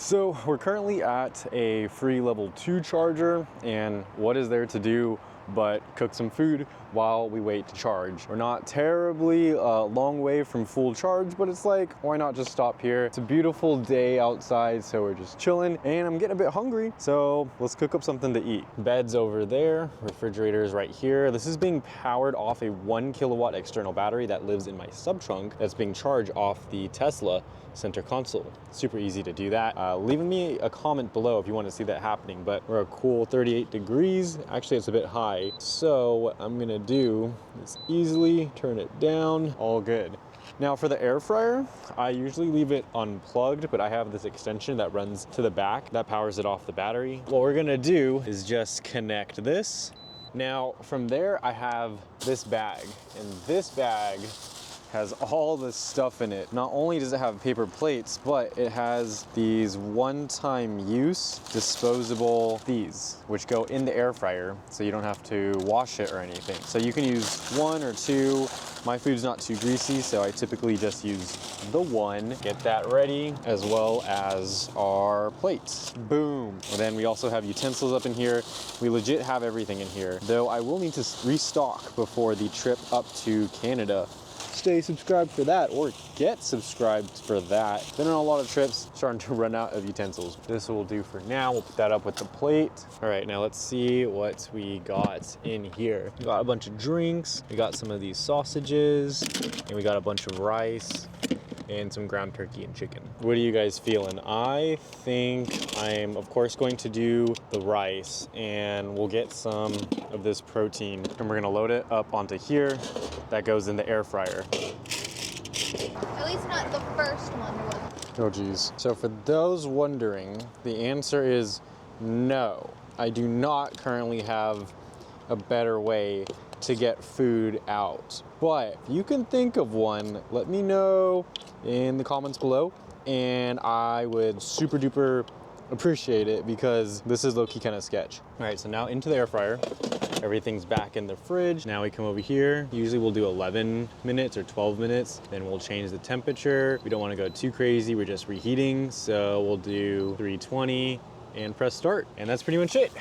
So we're currently at a free level 2 charger, and what is there to do but cook some food while we wait to charge. We're not terribly long way from full charge, but it's like, why not just stop here? It's a beautiful day outside, so we're just chilling, and I'm getting a bit hungry, so let's cook up something to eat. Bed's over there, refrigerator's right here. This is being powered off a 1 kilowatt external battery that lives in my sub trunk that's being charged off the Tesla center console. Super easy to do that. Leave me a comment below if you want to see that happening, but we're a cool 38 degrees. Actually, it's a bit high. So what I'm gonna do is easily turn it down, all good. Now for the air fryer, I usually leave it unplugged, but I have this extension that runs to the back that powers it off the battery. What we're gonna do is just connect this. Now from there, I have this bag, and this bag has all this stuff in it. Not only does it have paper plates, but it has these one-time use disposable these, which go in the air fryer, so you don't have to wash it or anything. So you can use 1 or 2. My food's not too greasy, so I typically just use the 1. Get that ready, as well as our plates. Boom. And then we also have utensils up in here. We legit have everything in here, though I will need to restock before the trip up to Canada. Stay subscribed for that, or get subscribed for that. Been on a lot of trips, starting to run out of utensils. This will do for now. We'll put that up with the plate. All right, now let's see what we got in here. We got a bunch of drinks. We got some of these sausages, and we got a bunch of rice and some ground turkey and chicken. What are you guys feeling? I think I'm, of course, going to do the rice, and we'll get some of this protein, and we're gonna load it up onto here. That goes in the air fryer. At least not the first one was. Oh geez. So for those wondering, the answer is no. I do not currently have a better way to get food out. But if you can think of one, let me know in the comments below, and I would super duper appreciate it, because this is low-key kind of sketch. All right, so now into the air fryer. Everything's back in the fridge. Now we come over here. Usually we'll do 11 minutes or 12 minutes. Then we'll change the temperature. We don't want to go too crazy. We're just reheating. So we'll do 320 and press start. And that's pretty much it.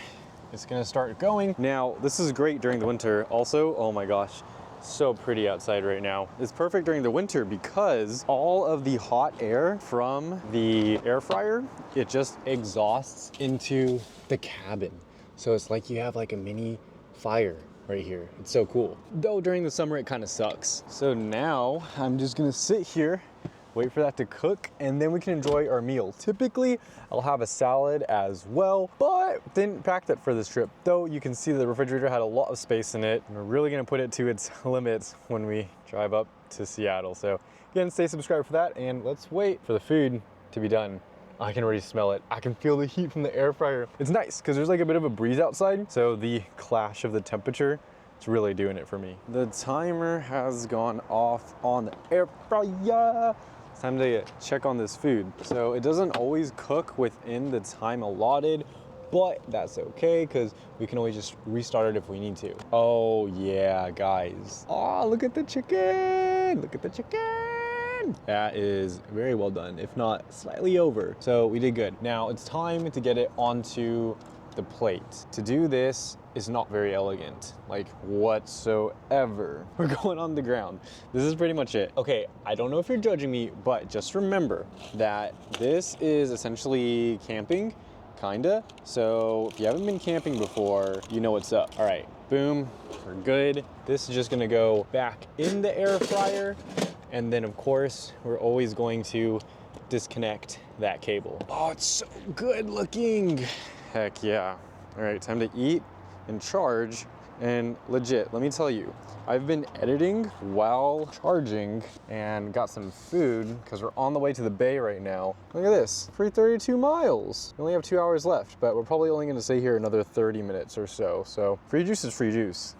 It's gonna start going. Now, this is great during the winter. Also, oh my gosh, so pretty outside right now. It's perfect during the winter because all of the hot air from the air fryer, it just exhausts into the cabin. So it's like you have like a mini fire right here. It's so cool. Though during the summer it kind of sucks. So now I'm just gonna sit here, wait for that to cook, and then we can enjoy our meal. Typically, I'll have a salad as well, but didn't pack that for this trip. Though you can see the refrigerator had a lot of space in it, and we're really gonna put it to its limits when we drive up to Seattle. So again, stay subscribed for that, and let's wait for the food to be done. I can already smell it. I can feel the heat from the air fryer. It's nice because there's like a bit of a breeze outside, so the clash of the temperature, it's really doing it for me. The timer has gone off on the air fryer. It's time to check on this food. So it doesn't always cook within the time allotted, but that's okay because we can always just restart it if we need to. Oh yeah, guys. Oh, look at the chicken. Look at the chicken. That is very well done, if not slightly over. So we did good. Now it's time to get it onto the plate. To do this is not very elegant, like whatsoever. We're going on the ground. This is pretty much it. Okay, I don't know if you're judging me, but just remember that this is essentially camping, kinda. So if you haven't been camping before, you know what's up. All right, boom, we're good. This is just gonna go back in the air fryer. And then of course, we're always going to disconnect that cable. Oh, it's so good looking. Heck yeah. All right, time to eat and charge. And legit, let me tell you, I've been editing while charging and got some food because we're on the way to the bay right now. Look at this, free 32 miles. We only have 2 hours left, but we're probably only gonna stay here another 30 minutes or so. So free juice is free juice.